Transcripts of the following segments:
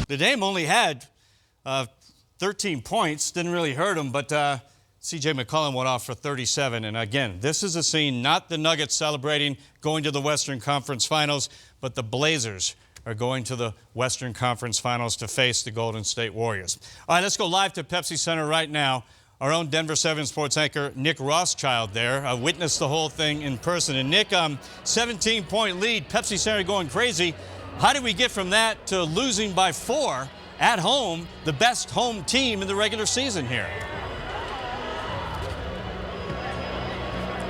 The Dame only had 13 points. Didn't really hurt him, but C.J. McCollum went off for 37. And again, this is a scene, not the Nuggets celebrating going to the Western Conference Finals, but the Blazers are going to the Western Conference Finals to face the Golden State Warriors. All right, let's go live to Pepsi Center right now. Our own Denver 7 sports anchor, Nick Rothschild there, witnessed the whole thing in person. And Nick, 17-point lead, Pepsi Center going crazy. How did we get from that to losing by 4 at home, the best home team in the regular season here?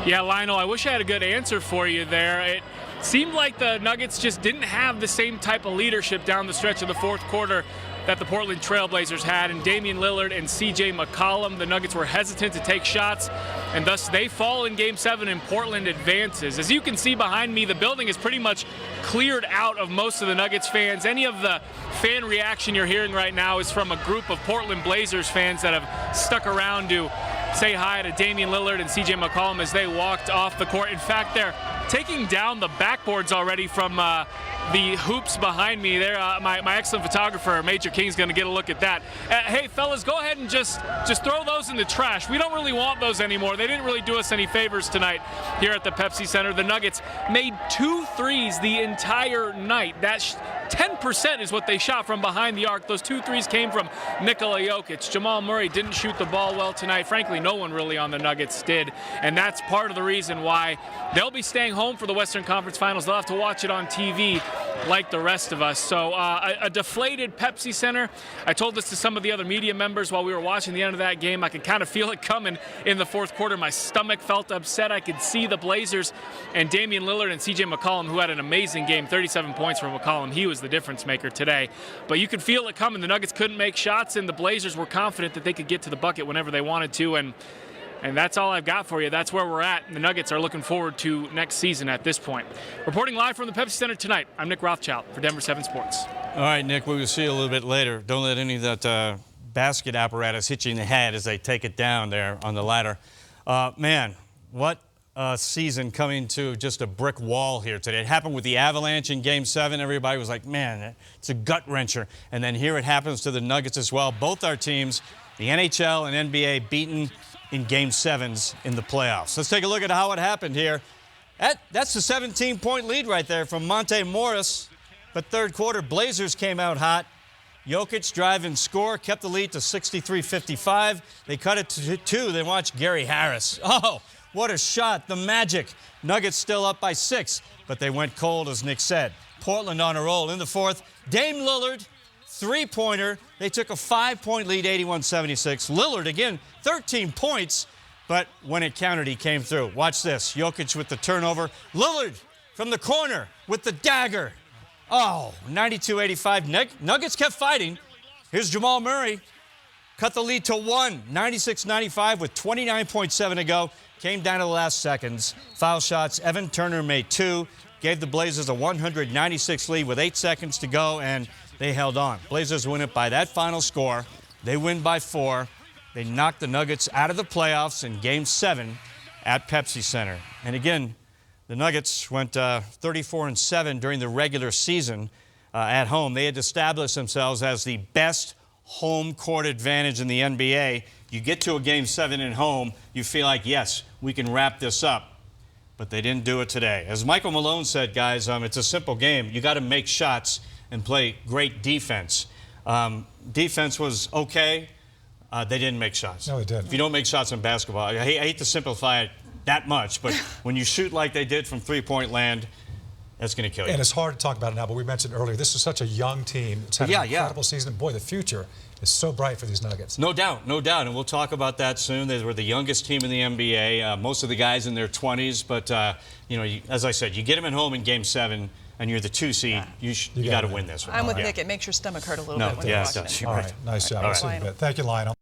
Yeah, Lionel, I wish I had a good answer for you there. It seemed like the Nuggets just didn't have the same type of leadership down the stretch of the fourth quarter that the Portland Trail Blazers had, and Damian Lillard and C.J. McCollum. The Nuggets were hesitant to take shots, and thus they fall in Game 7 and Portland advances. As you can see behind me, the building is pretty much cleared out of most of the Nuggets fans. Any of the fan reaction you're hearing right now is from a group of Portland Blazers fans that have stuck around to say hi to Damian Lillard and C.J. McCollum as they walked off the court. In fact, they're taking down the backboards already from the hoops behind me. There, my excellent photographer, Major King's going to get a look at that. Hey, fellas, go ahead and just throw those in the trash. We don't really want those anymore. They didn't really do us any favors tonight here at the Pepsi Center. The Nuggets made 2 threes the entire night. That's 10% is what they shot from behind the arc. Those 2 threes came from Nikola Jokic. Jamal Murray didn't shoot the ball well tonight. Frankly, no one really on the Nuggets did, and that's part of the reason why they'll be staying home for the Western Conference Finals. They'll have to watch it on TV like the rest of us. So a deflated Pepsi Center. I told this to some of the other media members while we were watching the end of that game. I could kind of feel it coming in the fourth quarter. My stomach felt upset. I could see the Blazers and Damian Lillard and C.J. McCollum, who had an amazing game, 37 points for McCollum. He was the difference maker today. But you could feel it coming. The Nuggets couldn't make shots, and the Blazers were confident that they could get to the bucket whenever they wanted to. And that's all I've got for you. That's where we're at. The Nuggets are looking forward to next season at this point. Reporting live from the Pepsi Center tonight, I'm Nick Rothschild for Denver 7 Sports. All right, Nick, we will see you a little bit later. Don't let any of that basket apparatus hit you in the head as they take it down there on the ladder. Man, what a season coming to just a brick wall here today. It happened with the Avalanche in Game 7. Everybody was like, man, it's a gut-wrencher. And then here it happens to the Nuggets as well. Both our teams, the NHL and NBA, beaten in Game 7s in the playoffs. Let's take a look at how it happened here. That's the 17-point lead right there from Monte Morris. But third quarter, Blazers came out hot. Jokic drive and score, kept the lead to 63-55. They cut it to 2. Then watch Gary Harris. Oh, what a shot. The Magic. Nuggets still up by 6, but they went cold, as Nick said. Portland on a roll in the fourth. Dame Lillard, three-pointer. They took a 5-point lead, 81-76. Lillard, again, 13 points, but when it counted, he came through. Watch this. Jokic with the turnover. Lillard from the corner with the dagger. Oh, 92-85. Nuggets kept fighting. Here's Jamal Murray. Cut the lead to 1, 96-95 with 29.7 to go. Came down to the last seconds. Foul shots. Evan Turner made 2. Gave the Blazers a 196 lead with 8 seconds to go, and they held on. Blazers win it by that final score. They win by 4. They knocked the Nuggets out of the playoffs in Game 7 at Pepsi Center. And again, the Nuggets went 34-7 during the regular season at home. They had established themselves as the best home court advantage in the NBA. You get to a Game 7 at home, you feel like, yes, we can wrap this up. But they didn't do it today. As Michael Malone said, guys, it's a simple game. You got to make shots and play great defense. Defense was okay. They didn't make shots. No, they didn't. If you don't make shots in basketball, I hate to simplify it that much, but when you shoot like they did from three-point land, that's going to kill you. And it's hard to talk about it now, but we mentioned earlier, this is such a young team. It's had an incredible season. Boy, the future is so bright for these Nuggets. No doubt, no doubt. And we'll talk about that soon. They were the youngest team in the NBA. Most of the guys in their 20s. But, as I said, you get them at home in Game 7, and you're the 2 seed. You got to win this one. I'm with Nick. It makes your stomach hurt a little bit when you're watching it. All right, nice job. We'll see you in a bit. Thank you, Lionel.